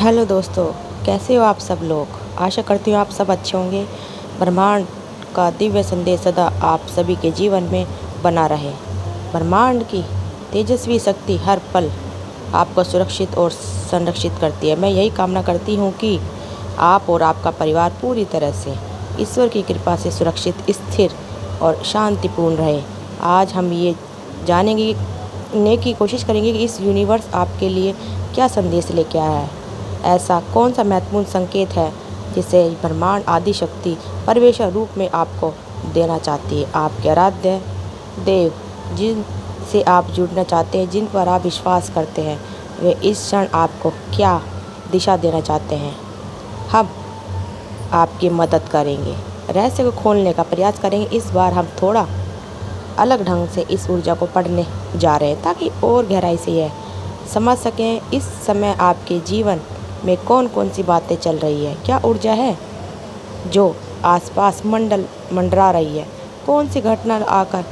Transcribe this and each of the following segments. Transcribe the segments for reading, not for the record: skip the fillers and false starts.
Hello दोस्तों, कैसे हो आप सब लोग। आशा करती हूँ आप सब अच्छे होंगे। ब्रह्मांड का दिव्य संदेश सदा आप सभी के जीवन में बना रहे। ब्रह्मांड की तेजस्वी शक्ति हर पल आपको सुरक्षित और संरक्षित करती है। मैं यही कामना करती हूँ कि आप और आपका परिवार पूरी तरह से ईश्वर की कृपा से सुरक्षित, स्थिर और शांतिपूर्ण रहे। आज हम ये जानेंगे की कोशिश करेंगे कि इस यूनिवर्स आपके लिए क्या संदेश लेके आया है। ऐसा कौन सा महत्वपूर्ण संकेत है जिसे ब्रह्मांड आदि शक्ति परमेश्वर रूप में आपको देना चाहती है। आपके आराध्य देव जिनसे आप जुड़ना चाहते हैं, जिन पर आप विश्वास करते हैं, वे इस क्षण आपको क्या दिशा देना चाहते हैं। हम आपकी मदद करेंगे, रहस्य को खोलने का प्रयास करेंगे। इस बार हम थोड़ा अलग ढंग से इस ऊर्जा को पढ़ने जा रहे हैं ताकि और गहराई से यह समझ सकें इस समय आपके जीवन में कौन कौन सी बातें चल रही है। क्या ऊर्जा है जो आसपास मंडरा रही है। कौन सी घटना आकर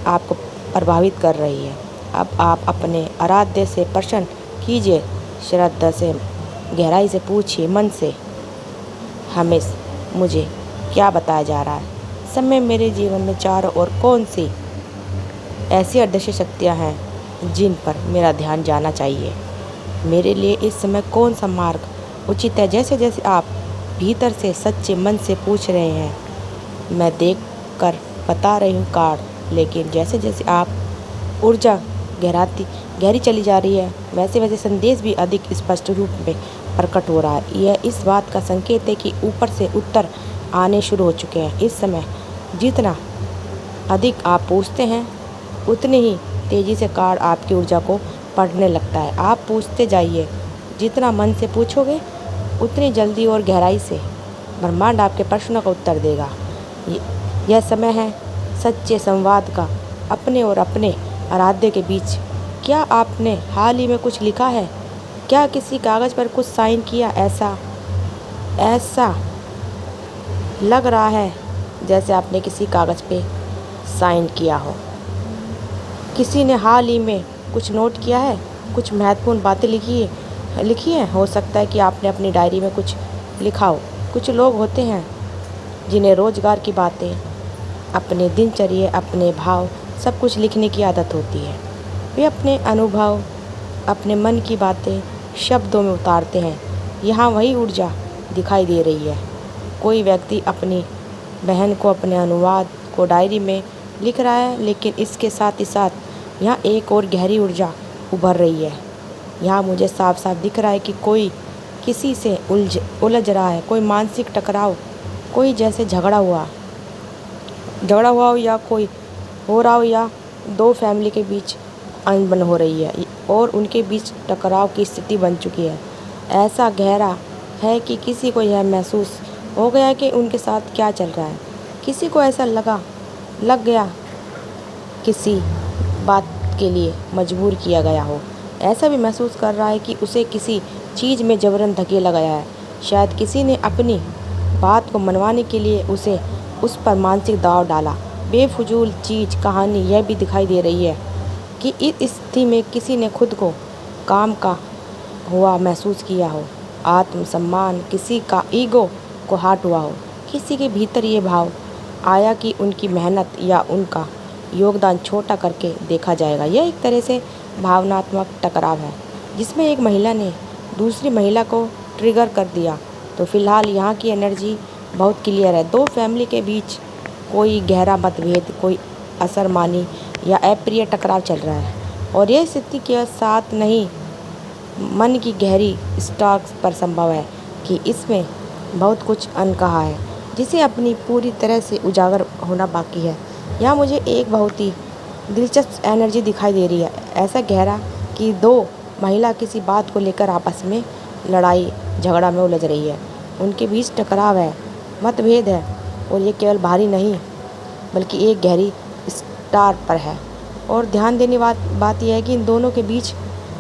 आपको प्रभावित कर रही है। अब आप अपने आराध्य से प्रश्न कीजिए, श्रद्धा से, गहराई से पूछिए, मन से मुझे क्या बताया जा रहा है। समय मेरे जीवन में चारों ओर कौन सी ऐसी अदृश्य शक्तियाँ हैं जिन पर मेरा ध्यान जाना चाहिए। मेरे लिए इस समय कौन सा मार्ग उचित है। जैसे जैसे आप भीतर से सच्चे मन से पूछ रहे हैं, मैं देख कर बता रही हूँ कार्ड, लेकिन जैसे जैसे आप ऊर्जा गहरी चली जा रही है, वैसे वैसे संदेश भी अधिक स्पष्ट रूप में प्रकट हो रहा है। यह इस बात का संकेत है कि ऊपर से उत्तर आने शुरू हो चुके हैं। इस समय जितना अधिक आप पूछते हैं, उतनी ही तेज़ी से कार्ड आपकी ऊर्जा को पढ़ने लगता है। आप पूछते जाइए, जितना मन से पूछोगे उतनी जल्दी और गहराई से ब्रह्मांड आपके प्रश्नों का उत्तर देगा। यह समय है सच्चे संवाद का, अपने और अपने आराध्य के बीच। क्या आपने हाल ही में कुछ लिखा है? क्या किसी कागज़ पर कुछ साइन किया? ऐसा लग रहा है जैसे आपने किसी कागज़ पे साइन किया हो। किसी ने हाल ही में कुछ नोट किया है, कुछ महत्वपूर्ण बातें लिखी हैं। हो सकता है कि आपने अपनी डायरी में कुछ लिखा हो। कुछ लोग होते हैं जिन्हें रोज़गार की बातें, अपने दिनचर्या, अपने भाव, सब कुछ लिखने की आदत होती है। वे अपने अनुभव, अपने मन की बातें शब्दों में उतारते हैं। यहाँ वही ऊर्जा दिखाई दे रही है। कोई व्यक्ति अपनी बहन को अपने अनुवाद को डायरी में लिख रहा है, लेकिन इसके साथ ही साथ यहाँ एक और गहरी ऊर्जा उभर रही है। यहाँ मुझे साफ साफ दिख रहा है कि कोई किसी से उलझ रहा है, कोई मानसिक टकराव, कोई जैसे झगड़ा हुआ हो या कोई हो रहा हो, या दो फैमिली के बीच अनबन हो रही है और उनके बीच टकराव की स्थिति बन चुकी है। ऐसा गहरा है कि किसी को यह महसूस हो गया कि उनके साथ क्या चल रहा है। किसी को ऐसा लग गया किसी बात के लिए मजबूर किया गया हो। ऐसा भी महसूस कर रहा है कि उसे किसी चीज़ में जबरन धकेला गया है। शायद किसी ने अपनी बात को मनवाने के लिए उस पर मानसिक दबाव डाला। बेफजूल चीज़ कहानी यह भी दिखाई दे रही है कि इस स्थिति में किसी ने खुद को काम का हुआ महसूस किया हो। आत्मसम्मान, किसी का ईगो को हार्ट हुआ हो। किसी के भीतर ये भाव आया कि उनकी मेहनत या उनका योगदान छोटा करके देखा जाएगा। यह एक तरह से भावनात्मक टकराव है जिसमें एक महिला ने दूसरी महिला को ट्रिगर कर दिया। तो फिलहाल यहाँ की एनर्जी बहुत क्लियर है। दो फैमिली के बीच कोई गहरा मतभेद, कोई असरमानी या अप्रिय टकराव चल रहा है, और यह स्थिति के साथ नहीं, मन की गहरी स्टॉक पर संभव है कि इसमें बहुत कुछ अनकहा है जिसे अपनी पूरी तरह से उजागर होना बाकी है। यहाँ मुझे एक बहुत ही दिलचस्प एनर्जी दिखाई दे रही है। ऐसा गहरा कि दो महिला किसी बात को लेकर आपस में लड़ाई झगड़ा में उलझ रही है। उनके बीच टकराव है, मतभेद है, और ये केवल भारी नहीं बल्कि एक गहरी स्टार पर है। और ध्यान देने बात यह है कि इन दोनों के बीच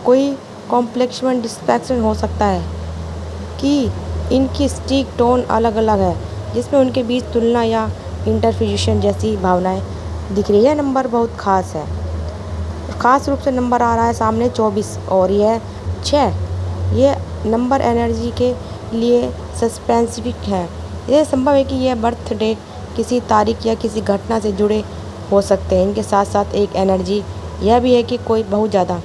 कोई कॉम्प्लेक्समेंट डिस्ट्रैक्शन हो सकता है कि इनकी स्टिक टोन अलग अलग है, जिसमें उनके बीच तुलना या इंटरफिजिशन जैसी भावनाएं दिख रही है। नंबर बहुत ख़ास है, ख़ास रूप से नंबर आ रहा है सामने 24 और यह 6। ये नंबर एनर्जी के लिए सस्पेंसिफिक है। यह संभव है कि यह बर्थडे किसी तारीख या किसी घटना से जुड़े हो सकते हैं। इनके साथ साथ एक एनर्जी यह भी है कि कोई बहुत ज़्यादा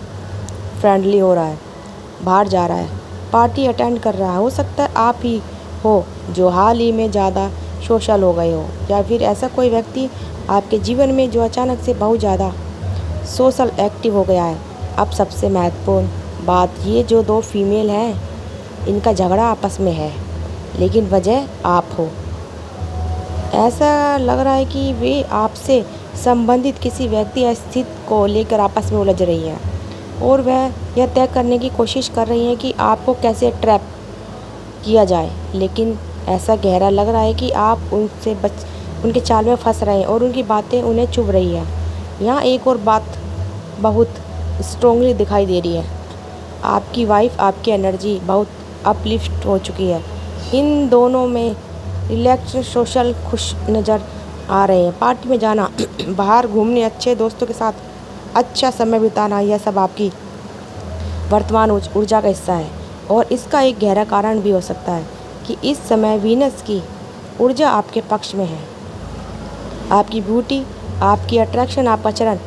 फ्रेंडली हो रहा है, बाहर जा रहा है, पार्टी अटेंड कर रहा है। हो सकता है आप ही हो जो हाल ही में ज़्यादा सोशल हो गए हो, या फिर ऐसा कोई व्यक्ति आपके जीवन में जो अचानक से बहुत ज़्यादा सोशल एक्टिव हो गया है। अब सबसे महत्वपूर्ण बात, ये जो दो फीमेल हैं इनका झगड़ा आपस में है, लेकिन वजह आप हो। ऐसा लग रहा है कि वे आपसे संबंधित किसी व्यक्ति या स्थिति को लेकर आपस में उलझ रही हैं, और वह यह तय करने की कोशिश कर रही हैं कि आपको कैसे ट्रैप किया जाए। लेकिन ऐसा गहरा लग रहा है कि आप उनके चाल में फंस रहे हैं और उनकी बातें उन्हें चुभ रही हैं। यहाँ एक और बात बहुत स्ट्रोंगली दिखाई दे रही है। आपकी वाइफ, आपकी एनर्जी बहुत अपलिफ्ट हो चुकी है। इन दोनों में रिलैक्स, सोशल, खुश नज़र आ रहे हैं। पार्टी में जाना, बाहर घूमने, अच्छे दोस्तों के साथ अच्छा समय बिताना, यह सब आपकी वर्तमान ऊर्जा का हिस्सा है। और इसका एक गहरा कारण भी हो सकता है कि इस समय वीनस की ऊर्जा आपके पक्ष में है। आपकी ब्यूटी, आपकी अट्रैक्शन, आपका चरण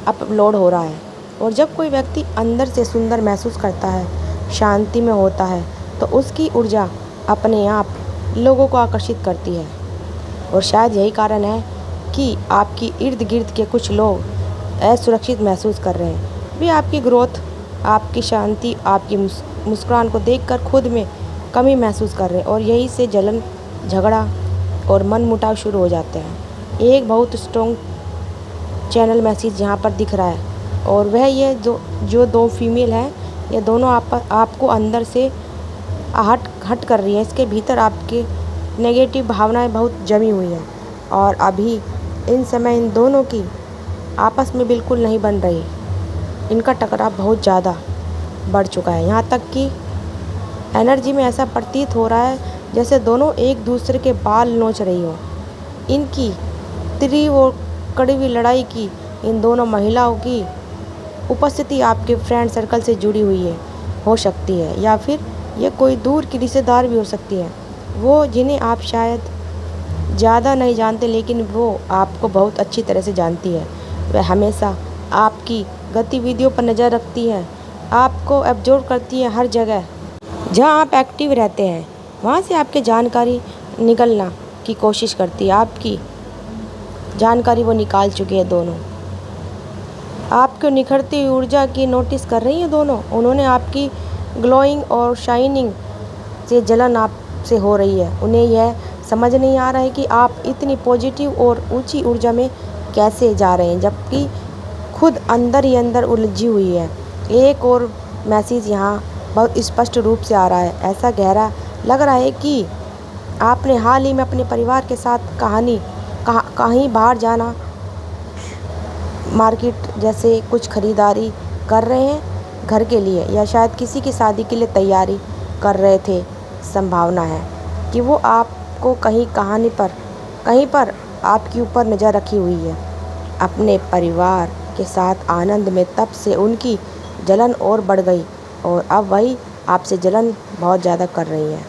अपलोड हो रहा है। और जब कोई व्यक्ति अंदर से सुंदर महसूस करता है, शांति में होता है, तो उसकी ऊर्जा अपने आप लोगों को आकर्षित करती है। और शायद यही कारण है कि आपकी इर्द गिर्द के कुछ लोग असुरक्षित महसूस कर रहे हैं। वे आपकी ग्रोथ, आपकी शांति, आपकी मुस्कुराहट को देखकर खुद में कमी महसूस कर रहे हैं, और यही से जलन, झगड़ा और मनमुटाव शुरू हो जाते हैं। एक बहुत स्ट्रॉन्ग चैनल मैसेज यहाँ पर दिख रहा है, और वह ये जो दो फीमेल हैं, ये दोनों आपको अंदर से हट कर रही है। इसके भीतर आपके नेगेटिव भावनाएं बहुत जमी हुई हैं, और अभी इन समय इन दोनों की आपस में बिल्कुल नहीं बन रही। इनका टकराव बहुत ज़्यादा बढ़ चुका है। यहाँ तक कि एनर्जी में ऐसा प्रतीत हो रहा है जैसे दोनों एक दूसरे के बाल नोच रही हो। इनकी तीव्र और कड़वी लड़ाई की इन दोनों महिलाओं की उपस्थिति आपके फ्रेंड सर्कल से जुड़ी हुई हो सकती है, या फिर ये कोई दूर की रिश्तेदार भी हो सकती है, वो जिन्हें आप शायद ज़्यादा नहीं जानते, लेकिन वो आपको बहुत अच्छी तरह से जानती है। वह हमेशा आपकी गतिविधियों पर नज़र रखती है, आपको एब्जॉर्ब करती है। हर जगह जहाँ आप एक्टिव रहते हैं वहाँ से आपकी जानकारी निकलना की कोशिश करती है। आपकी जानकारी वो निकाल चुकी है। दोनों आपको निखरती हुई ऊर्जा की नोटिस कर रही हैं दोनों। उन्होंने आपकी ग्लोइंग और शाइनिंग से जलन आपसे हो रही है। उन्हें यह समझ नहीं आ रहा है कि आप इतनी पॉजिटिव और ऊंची ऊर्जा में कैसे जा रहे हैं, जबकि खुद अंदर ही अंदर उलझी हुई है। एक और मैसेज यहाँ बहुत स्पष्ट रूप से आ रहा है। ऐसा गहरा लग रहा है कि आपने हाल ही में अपने परिवार के साथ कहीं बाहर जाना, मार्केट जैसे कुछ खरीदारी कर रहे हैं घर के लिए, या शायद किसी की शादी के लिए तैयारी कर रहे थे। संभावना है कि वो आपको कहीं पर आपके ऊपर नज़र रखी हुई है। अपने परिवार के साथ आनंद में तब से उनकी जलन और बढ़ गई, और अब वही आपसे जलन बहुत ज़्यादा कर रही है,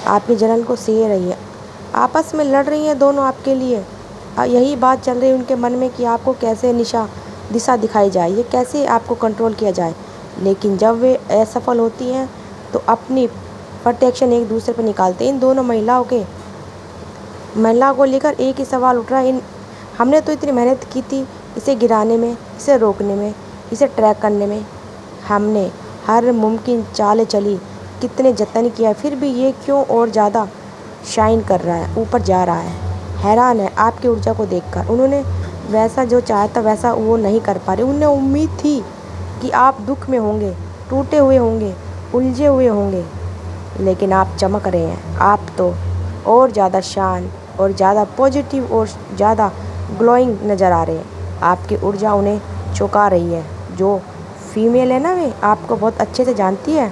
आपकी जलन को सह रही है। आपस में लड़ रही हैं दोनों आपके लिए। यही बात चल रही है उनके मन में कि आपको कैसे दिशा दिखाई जाए, ये कैसे आपको कंट्रोल किया जाए। लेकिन जब वे असफल होती हैं तो अपनी प्रोटेक्शन एक दूसरे पर निकालते हैं। इन दोनों महिलाओं को लेकर एक ही सवाल उठ रहा है, हमने तो इतनी मेहनत की थी इसे गिराने में, इसे रोकने में, इसे ट्रैक करने में। हमने हर मुमकिन चाल चली, कितने जतन किया, फिर भी ये क्यों और ज़्यादा शाइन कर रहा है, ऊपर जा रहा है। हैरान है आपकी ऊर्जा को देखकर। उन्होंने वैसा जो चाहा था वैसा वो नहीं कर पा रहे। उन्हें उम्मीद थी कि आप दुख में होंगे, टूटे हुए होंगे, उलझे हुए होंगे, लेकिन आप चमक रहे हैं। आप तो और ज़्यादा शांत और ज़्यादा पॉजिटिव और ज़्यादा ग्लोइंग नज़र आ रहे हैं। आपकी ऊर्जा उन्हें चौंका रही है। जो फीमेल है ना, वे आपको बहुत अच्छे से जानती है।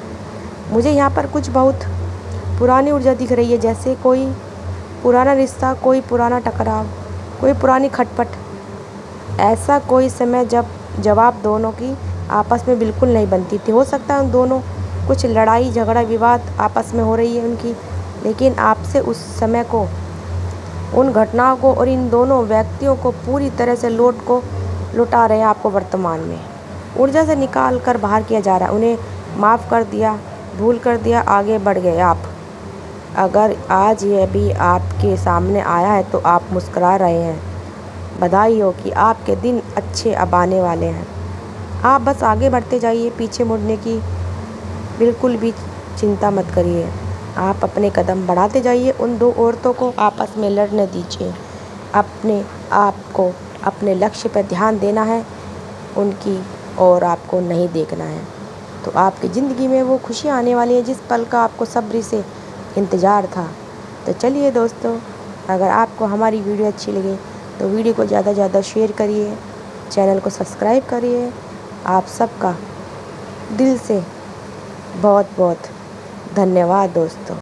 मुझे यहाँ पर कुछ बहुत पुरानी ऊर्जा दिख रही है, जैसे कोई पुराना रिश्ता, कोई पुराना टकराव, कोई पुरानी खटपट। ऐसा कोई समय जब आप दोनों की आपस में बिल्कुल नहीं बनती थी। हो सकता है उन दोनों कुछ लड़ाई झगड़ा विवाद आपस में हो रही है उनकी, लेकिन आपसे उस समय को, उन घटनाओं को और इन दोनों व्यक्तियों को पूरी तरह से लौटा रहे हैं आपको वर्तमान में ऊर्जा से निकाल कर बाहर किया जा रहा है। उन्हें माफ़ कर दिया, भूल कर दिया, आगे बढ़ गए आप। अगर आज यह भी आपके सामने आया है तो आप मुस्कुरा रहे हैं। बधाई हो कि आपके दिन अच्छे अब आने वाले हैं। आप बस आगे बढ़ते जाइए, पीछे मुड़ने की बिल्कुल भी चिंता मत करिए। आप अपने कदम बढ़ाते जाइए। उन दो औरतों को आपस में लड़ने दीजिए। अपने आप को अपने लक्ष्य पर ध्यान देना है, उनकी और आपको नहीं देखना है। तो आपकी ज़िंदगी में वो खुशियाँ आने वाली है जिस पल का आपको सब्र से इंतज़ार था। तो चलिए दोस्तों, अगर आपको हमारी वीडियो अच्छी लगे तो वीडियो को ज़्यादा से ज़्यादा शेयर करिए, चैनल को सब्सक्राइब करिए। आप सबका दिल से बहुत बहुत धन्यवाद दोस्तों।